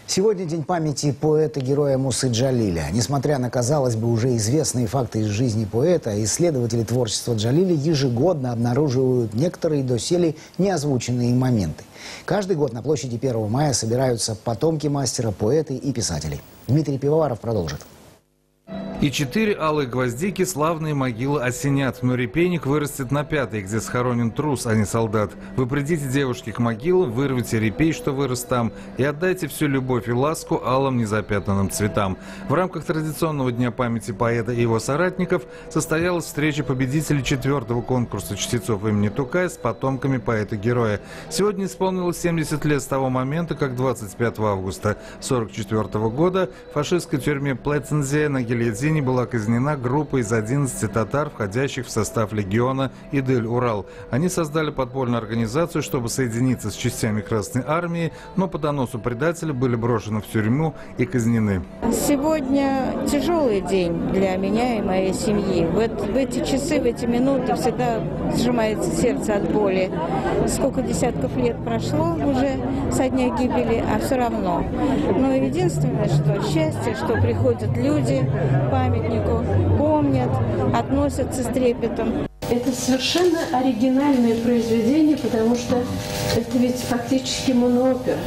Сегодня день памяти поэта-героя Мусы Джалиля. Несмотря на, казалось бы, уже известные факты из жизни поэта, исследователи творчества Джалиля ежегодно обнаруживают некоторые доселе неозвученные моменты. Каждый год на площади 1 мая собираются потомки мастера, поэты и писателей. Дмитрий Пивоваров продолжит. И 4 алые гвоздики славные могилы осенят, но репейник вырастет на 5-й, где схоронен трус, а не солдат. Вы придите, девушки, к могилам, вырвите репей, что вырос там, и отдайте всю любовь и ласку алым незапятнанным цветам. В рамках традиционного дня памяти поэта и его соратников состоялась встреча победителей 4-го конкурса чтецов имени Тукая с потомками поэта-героя. Сегодня исполнилось 70 лет с того момента, как 25 августа 1944 года в фашистской тюрьме Плецензе на Геледзине была казнена группа из 11 татар, входящих в состав легиона Идель-Урал. Они создали подпольную организацию, чтобы соединиться с частями Красной Армии, но по доносу предателя были брошены в тюрьму и казнены. Сегодня тяжелый день для меня и моей семьи. В эти часы, в эти минуты всегда сжимается сердце от боли. Сколько десятков лет прошло уже со дня гибели, а все равно. Но единственное, что счастье, что приходят люди к памятнику, помнят, относятся с трепетом. Это совершенно оригинальное произведение, потому что это ведь фактически моноопера.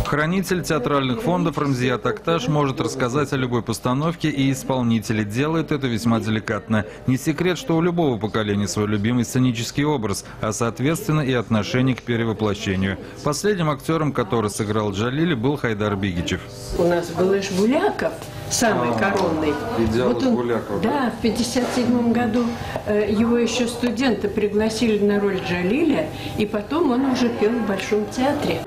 Хранитель театральных фондов Рамзия Такташ может рассказать о любой постановке, и исполнители делают это весьма деликатно. Не секрет, что у любого поколения свой любимый сценический образ, а соответственно и отношение к перевоплощению. Последним актером, который сыграл Джалиля, был Хайдар Бигичев. У нас был Иш Буляков, самый коронный. Вот он, Буляков. Да, в 1957 году его еще студенты пригласили на роль Джалиля, и потом он уже пел в Большом театре.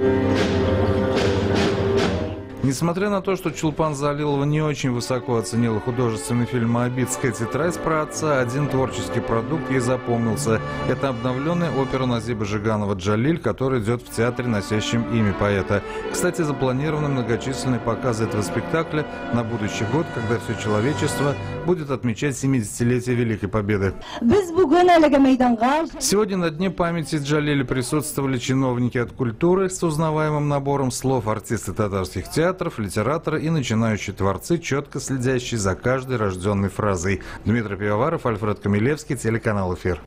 Несмотря на то, что Чулпан Залилова не очень высоко оценила художественный фильм «Моабитская тетрадь» про отца, один творческий продукт ей запомнился. Это обновленная опера Назиба Жиганова «Джалиль», которая идет в театре, носящем имя поэта. Кстати, запланированы многочисленные показы этого спектакля на будущий год, когда все человечество будет отмечать 70-летие Великой Победы. Сегодня на Дне памяти Джалиля присутствовали чиновники от культуры с узнаваемым набором слов, артисты татарских театров, литераторы и начинающие творцы, четко следящие за каждой рожденной фразой. Дмитрий Пивоваров, Альфред Камилевский, телеканал «Эфир».